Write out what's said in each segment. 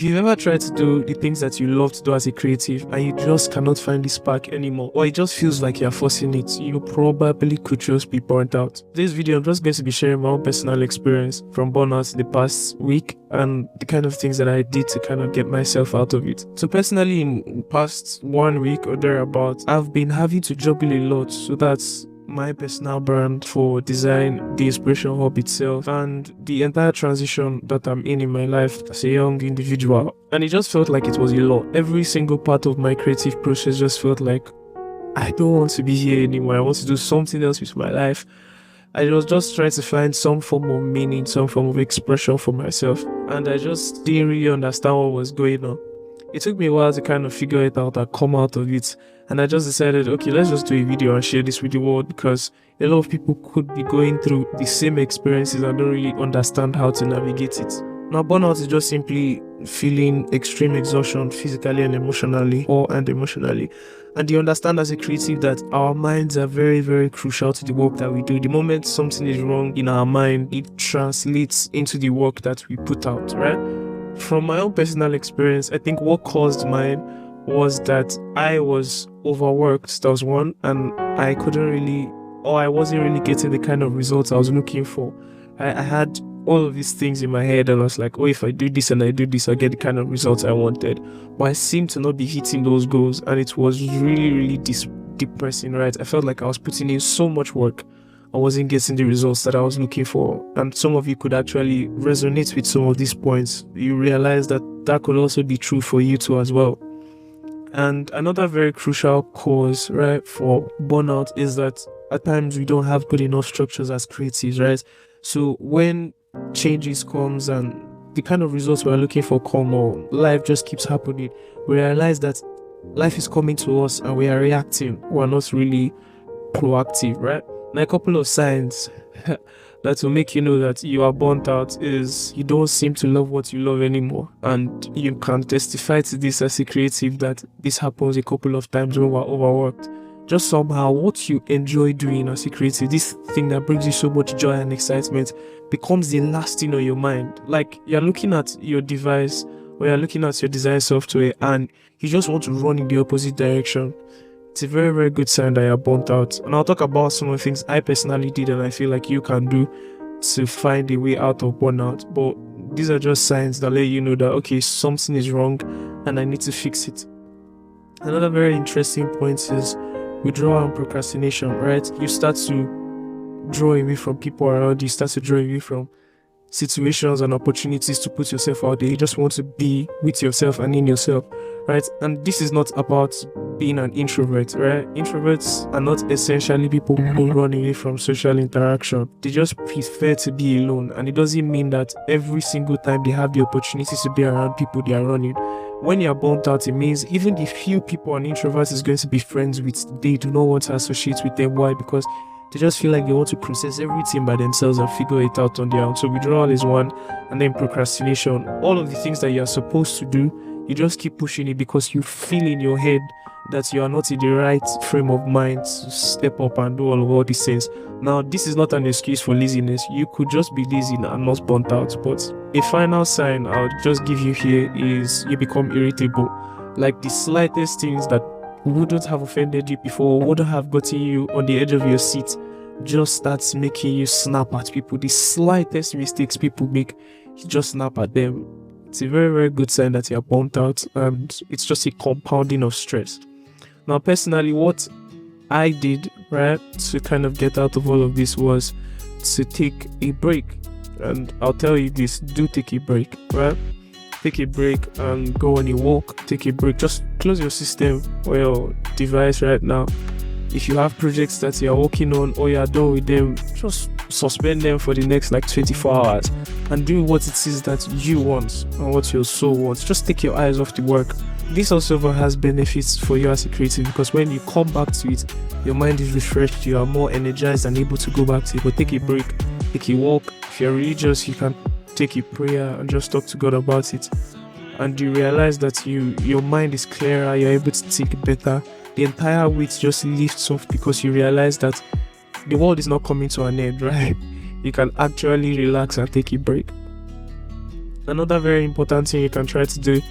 If you've ever tried to do the things that you love to do as a creative and you just cannot find the spark anymore, or it just feels like you're forcing it, you probably could just be burnt out. This video, I'm just going to be sharing my own personal experience from burnout the past week and the kind of things that I did to kind of get myself out of it. So personally, in the past 1 week or thereabouts, I've been having to juggle a lot. So that's my personal brand for design, the inspiration hub itself, and the entire transition that I'm in my life as a young individual. And it just felt like it was a lot. Every single part of my creative process just felt like I don't want to be here anymore. I want to do something else with my life. I was just trying to find some form of meaning, some form of expression for myself, and I just didn't really understand what was going on. It took me a while to kind of figure it out and come out of it. And I just decided, okay, let's just do a video and share this with the world, because a lot of people could be going through the same experiences and don't really understand how to navigate it. Now, burnout is just simply feeling extreme exhaustion physically and emotionally, And you understand as a creative that our minds are very, very crucial to the work that we do. The moment something is wrong in our mind, it translates into the work that we put out, right? From my own personal experience, I think what caused mine was that I was overworked. That was one, and I wasn't really getting the kind of results I was looking for. I had all of these things in my head, and I was like, oh, if I do this and I do this, I get the kind of results I wanted. But I seemed to not be hitting those goals, and it was really, really depressing, right? I felt like I was putting in so much work. I wasn't getting the results that I was looking for. And some of you could actually resonate with some of these points. You realize that that could also be true for you too as well. And another very crucial cause, right, for burnout is that at times we don't have good enough structures as creatives, right? So when changes comes and the kind of results we're looking for come, or life just keeps happening, we realize that life is coming to us and we are reacting. We're not really proactive, right? Now, a couple of signs that will make you know that you are burnt out is you don't seem to love what you love anymore. And you can testify to this as a creative that this happens a couple of times when we're overworked. Just somehow what you enjoy doing as a creative, this thing that brings you so much joy and excitement, becomes the last thing on your mind. Like you're looking at your device or you're looking at your design software and you just want to run in the opposite direction. It's a very, very good sign that you're burnt out. And I'll talk about some of the things I personally did and I feel like you can do to find a way out of burnout. But these are just signs that let you know that, okay, something is wrong and I need to fix it. Another very interesting point is withdrawal and procrastination, right? You start to draw away from people around you, start to draw away from situations and opportunities to put yourself out there. You just want to be with yourself and in yourself, right? And this is not about being an introvert, right? Introverts are not essentially people who run away from social interaction. They just prefer to be alone, and it doesn't mean that every single time they have the opportunities to be around people, they are running. When you're burnt out, it means even the few people an introvert is going to be friends with, they do not want to associate with them. Why? Because they just feel like they want to process everything by themselves and figure it out on their own. So withdrawal is one, and then procrastination. All of the things that you're supposed to do, you just keep pushing it because you feel in your head that you are not in the right frame of mind to step up and do all these things. Now, this is not an excuse for laziness. You could just be lazy and not burnt out. But a final sign I'll just give you here is you become irritable. Like the slightest things that wouldn't have offended you before, wouldn't have gotten you on the edge of your seat, just starts making you snap at people. The slightest mistakes people make, you just snap at them. It's a very, very good sign that you're burnt out, and it's just a compounding of stress. Now, personally, what I did, right, to kind of get out of all of this was to take a break. And I'll tell you this, do take a break, right? Take a break and go on a walk. Take a break. Just close your system or your device right now. If you have projects that you're working on or you're done with them, just suspend them for the next 24 hours and do what it is that you want and what your soul wants. Just take your eyes off the work. This also has benefits for you as a creative, because when you come back to it, your mind is refreshed, you are more energized and able to go back to it. But take a break, take a walk. If you're religious, you can take a prayer and just talk to God about it. And you realize that your mind is clearer, you're able to think better. The entire weight just lifts off because you realize that the world is not coming to an end, right? You can actually relax and take a break. Another very important thing you can try to do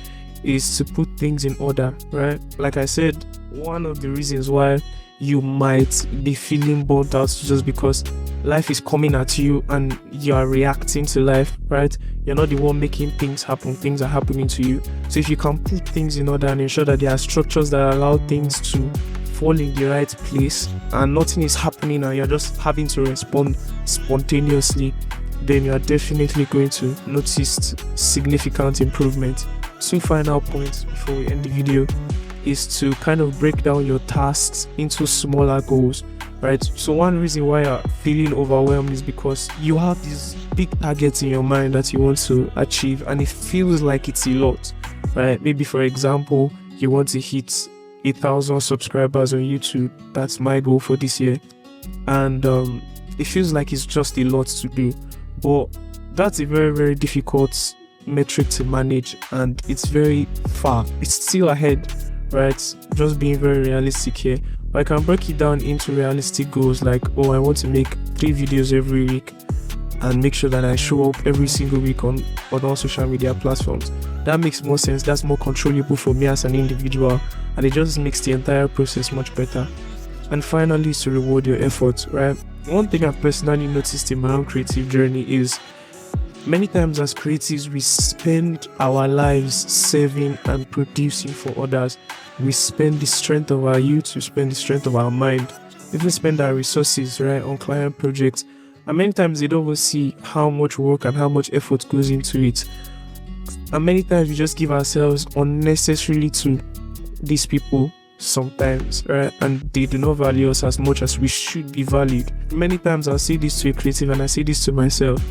is to put things in order, right? Like I said, one of the reasons why you might be feeling burnt out is just because life is coming at you and you are reacting to life, right? You're not the one making things happen, things are happening to you. So if you can put things in order and ensure that there are structures that allow things to fall in the right place and nothing is happening and you're just having to respond spontaneously, then you are definitely going to notice significant improvement. 2 final points before we end the video is to kind of break down your tasks into smaller goals, right? So one reason why you're feeling overwhelmed is because you have these big targets in your mind that you want to achieve and it feels like it's a lot, right? Maybe for example, you want to hit 1,000 subscribers on YouTube. That's my goal for this year, and it feels like it's just a lot to do, but that's a very, very difficult metric to manage and it's very far. It's still ahead, right? Just being very realistic here. But I can break it down into realistic goals like, oh, I want to make 3 videos every week and make sure that I show up every single week on all social media platforms. That makes more sense. That's more controllable for me as an individual, and it just makes the entire process much better. And finally, is to reward your efforts, right? One thing I've personally noticed in my own creative journey is many times as creatives, we spend our lives serving and producing for others. We spend the strength of our youth, we spend the strength of our mind, even spend our resources, right, on client projects. And many times they don't even see how much work and how much effort goes into it. And many times we just give ourselves unnecessarily to these people sometimes, right? And they do not value us as much as we should be valued. Many times I'll say this to a creative and I say this to myself.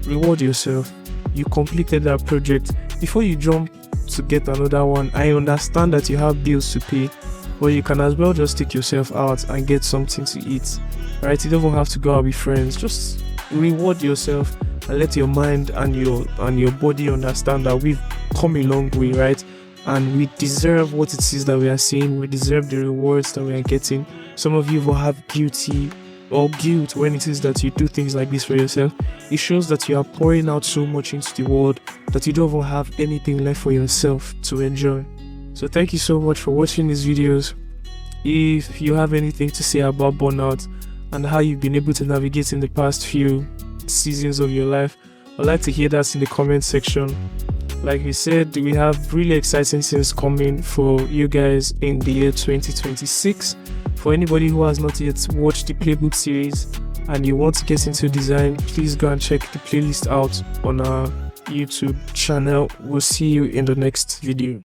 Reward yourself. You completed that project. Before you jump to get another one, I understand that you have bills to pay, but you can as well just take yourself out and get something to eat, right? You don't even have to go out with friends. Just reward yourself and let your mind and your body understand that we've come a long way, right? And we deserve what it is that we are seeing. We deserve the rewards that we are getting. Some of you will have guilt when it is that you do things like this for yourself. It shows that you are pouring out so much into the world that you don't even have anything left for yourself to enjoy. So thank you so much for watching these videos. If you have anything to say about burnout and how you've been able to navigate in the past few seasons of your life, I'd like to hear that in the comment section. Like we said, we have really exciting things coming for you guys in the year 2026. For anybody who has not yet watched the playbook series and you want to get into design, please go and check the playlist out on our YouTube channel. We'll see you in the next video.